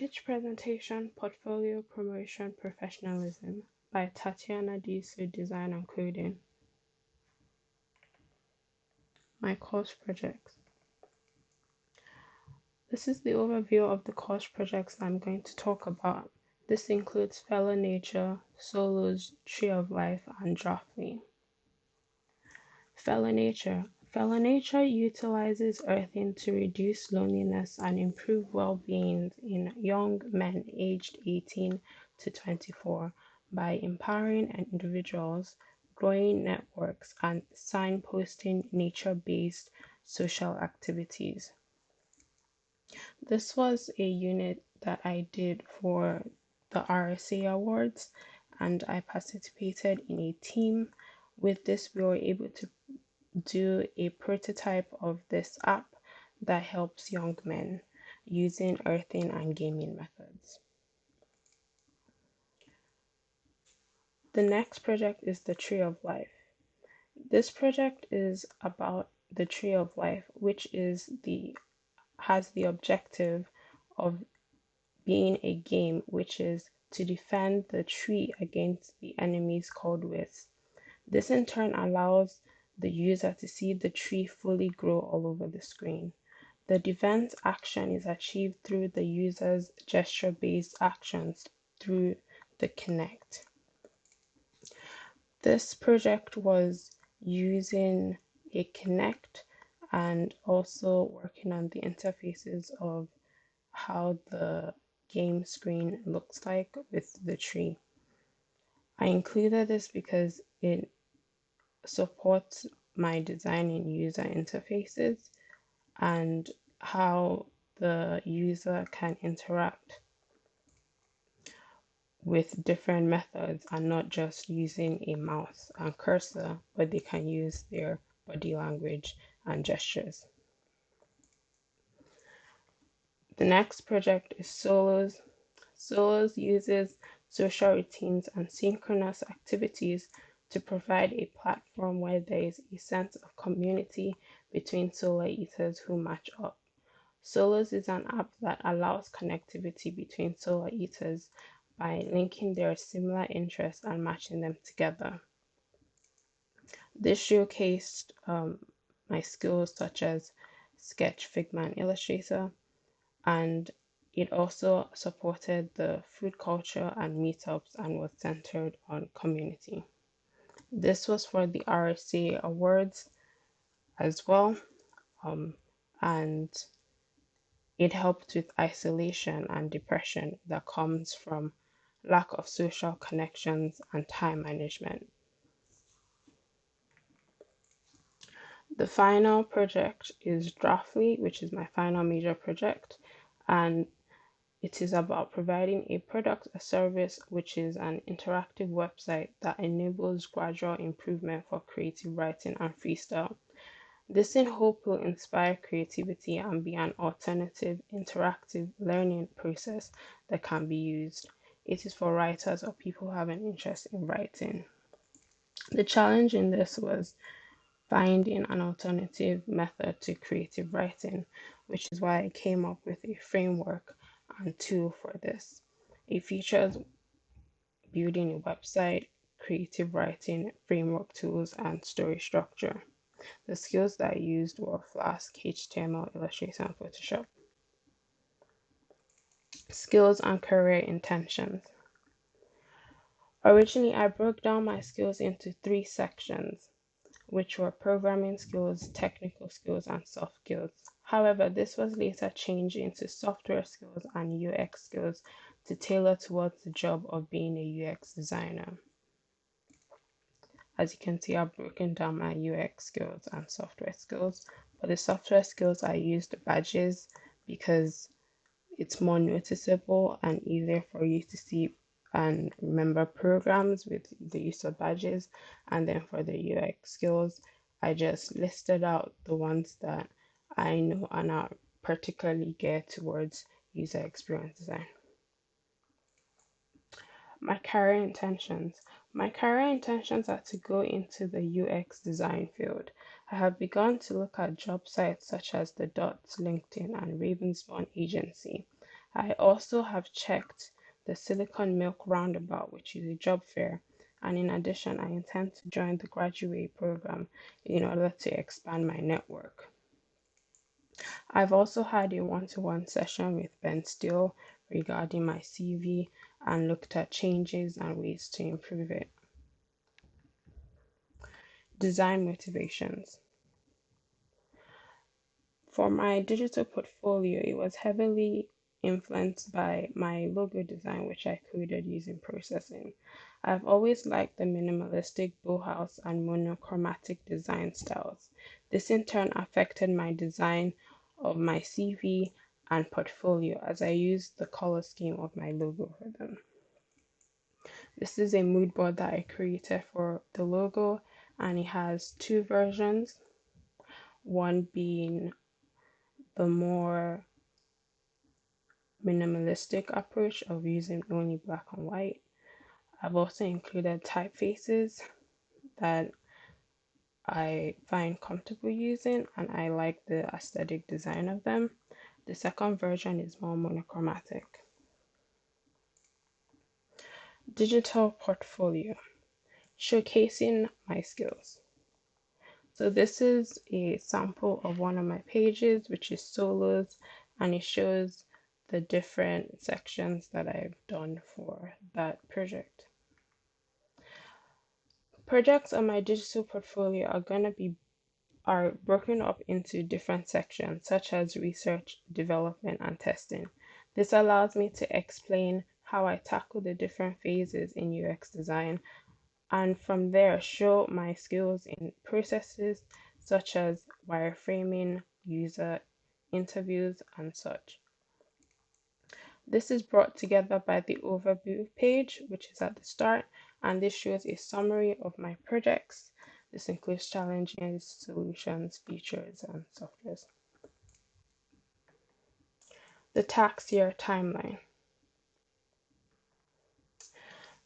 Pitch Presentation Portfolio Promotion Professionalism by Tatiana Disu Design and Coding. My course projects. This is the overview of the course projects I'm going to talk about. This includes Fellow Nature, Solos, Tree of Life, and Draftly. Fellow Nature. Fellow Nature utilizes earthing to reduce loneliness and improve well-being in young men aged 18 to 24 by empowering individuals, growing networks, and signposting nature-based social activities. This was a unit that I did for the RSA Awards, and I participated in a team. With this, we were able to do a prototype of this app that helps young men using earthing and gaming methods. The next project is the Tree of Life. This project is about the Tree of Life, which has the objective of being a game, which is to defend the tree against the enemies called wisps. This in turn allows the user to see the tree fully grow all over the screen. The defense action is achieved through the user's gesture-based actions through the Kinect. This project was using a Kinect and also working on the interfaces of how the game screen looks like with the tree. I included this because it supports my designing user interfaces and how the user can interact with different methods and not just using a mouse and cursor, but they can use their body language and gestures. The next project is Solos. Solos uses social routines and synchronous activities to provide a platform where there is a sense of community between solar eaters who match up. Solos is an app that allows connectivity between solar eaters by linking their similar interests and matching them together. This showcased my skills such as Sketch, Figma, and Illustrator, and it also supported the food culture and meetups and was centered on community. This was for the RSA Awards as well, and it helped with isolation and depression that comes from lack of social connections and time management. The final project is Draftly, which is my final major project, and it is about providing a product or service which is an interactive website that enables gradual improvement for creative writing and freestyle. This in hope will inspire creativity and be an alternative interactive learning process that can be used. It is for writers or people who have an interest in writing. The challenge in this was finding an alternative method to creative writing, which is why I came up with a framework and tool for this. It features building a website, creative writing, framework tools, and story structure. The skills that I used were Flask, HTML, Illustrator, and Photoshop. Skills and career intentions. Originally, I broke down my skills into 3 sections, which were programming skills, technical skills, and soft skills. However, this was later changed into software skills and UX skills to tailor towards the job of being a UX designer. As you can see, I've broken down my UX skills and software skills. For the software skills, I used badges because it's more noticeable and easier for you to see and remember programs with the use of badges. And then for the UX skills, I just listed out the ones that I know and are particularly geared towards user experience design. My career intentions. My career intentions are to go into the UX design field. I have begun to look at job sites such as the Dots, LinkedIn, and Ravensbourne Agency. I also have checked the Silicon Milk Roundabout, which is a job fair, and in addition, I intend to join the graduate program in order to expand my network. I've also had a one-to-one session with Ben Steele regarding my CV and looked at changes and ways to improve it. Design motivations. For my digital portfolio, it was heavily influenced by my logo design, which I created using processing. I've always liked the minimalistic Bauhaus and monochromatic design styles. This in turn affected my design of my CV and portfolio as I used the color scheme of my logo for them. This is a mood board that I created for the logo, and it has two versions, one being the more minimalistic approach of using only black and white. I've also included typefaces that I find comfortable using and I like the aesthetic design of them. The second version is more monochromatic. Digital portfolio, showcasing my skills. So this is a sample of one of my pages, which is solos, and it shows the different sections that I've done for that project. Projects on my digital portfolio are broken up into different sections such as research, development, and testing. This allows me to explain how I tackle the different phases in UX design and from there show my skills in processes such as wireframing, user interviews, and such. This is brought together by the overview page, which is at the start, and this shows a summary of my projects. This includes challenges, solutions, features, and softwares. The tax year timeline.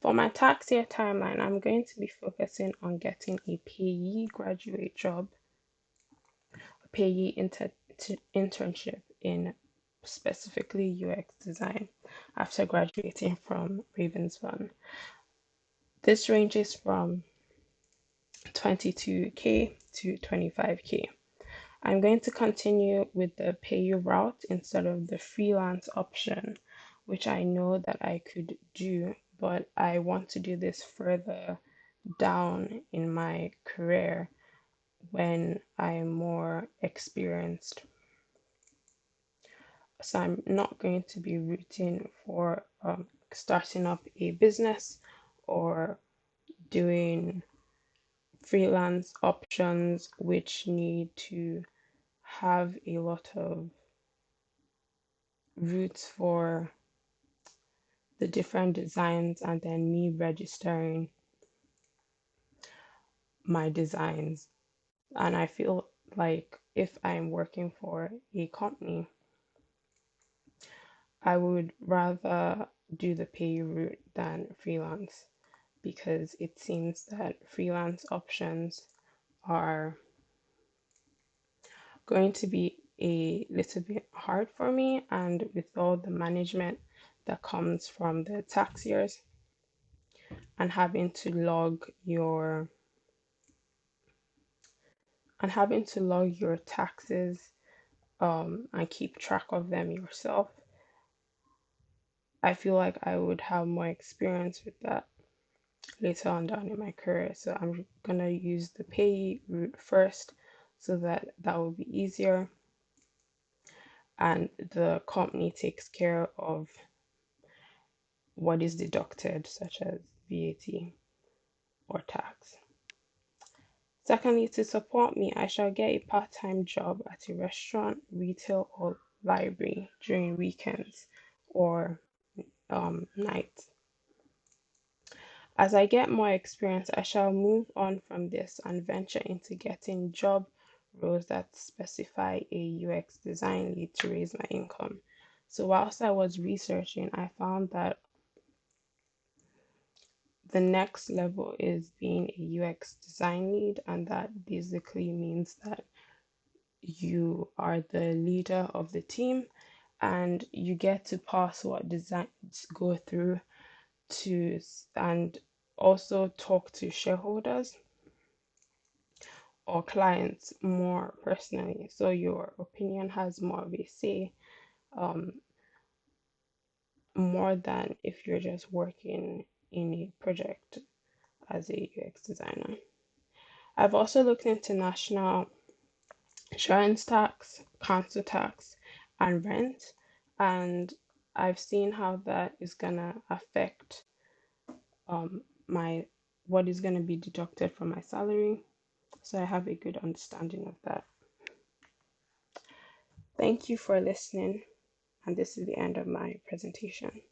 For my tax year timeline, I'm going to be focusing on getting a payee graduate job, a payee internship in specifically UX design after graduating from Ravensbourne. This ranges from 22K to 25K. I'm going to continue with the pay route instead of the freelance option, which I know that I could do, but I want to do this further down in my career when I'm more experienced. So I'm not going to be rooting for starting up a business or doing freelance options which need to have a lot of routes for the different designs and then me registering my designs. And I feel like if I'm working for a company, I would rather do the pay route than freelance because it seems that freelance options are going to be a little bit hard for me, and with all the management that comes from the tax years and having to log your taxes and keep track of them yourself, I feel like I would have more experience with that later on down in my career. So I'm gonna use the pay route first so that will be easier and the company takes care of what is deducted, such as VAT or tax. Secondly, to support me, I shall get a part-time job at a restaurant, retail, or library during weekends or nights. As I get more experience, I shall move on from this and venture into getting job roles that specify a UX design lead to raise my income. So whilst I was researching, I found that the next level is being a UX design lead, and that basically means that you are the leader of the team and you get to pass what designs go through and also talk to shareholders or clients more personally. So your opinion has more of a say, um, more than if you're just working in a project as a UX designer. I've also looked into national insurance tax, council tax, and rent, and I've seen how that is gonna affect my what is gonna be deducted from my salary. So I have a good understanding of that. Thank you for listening, and this is the end of my presentation.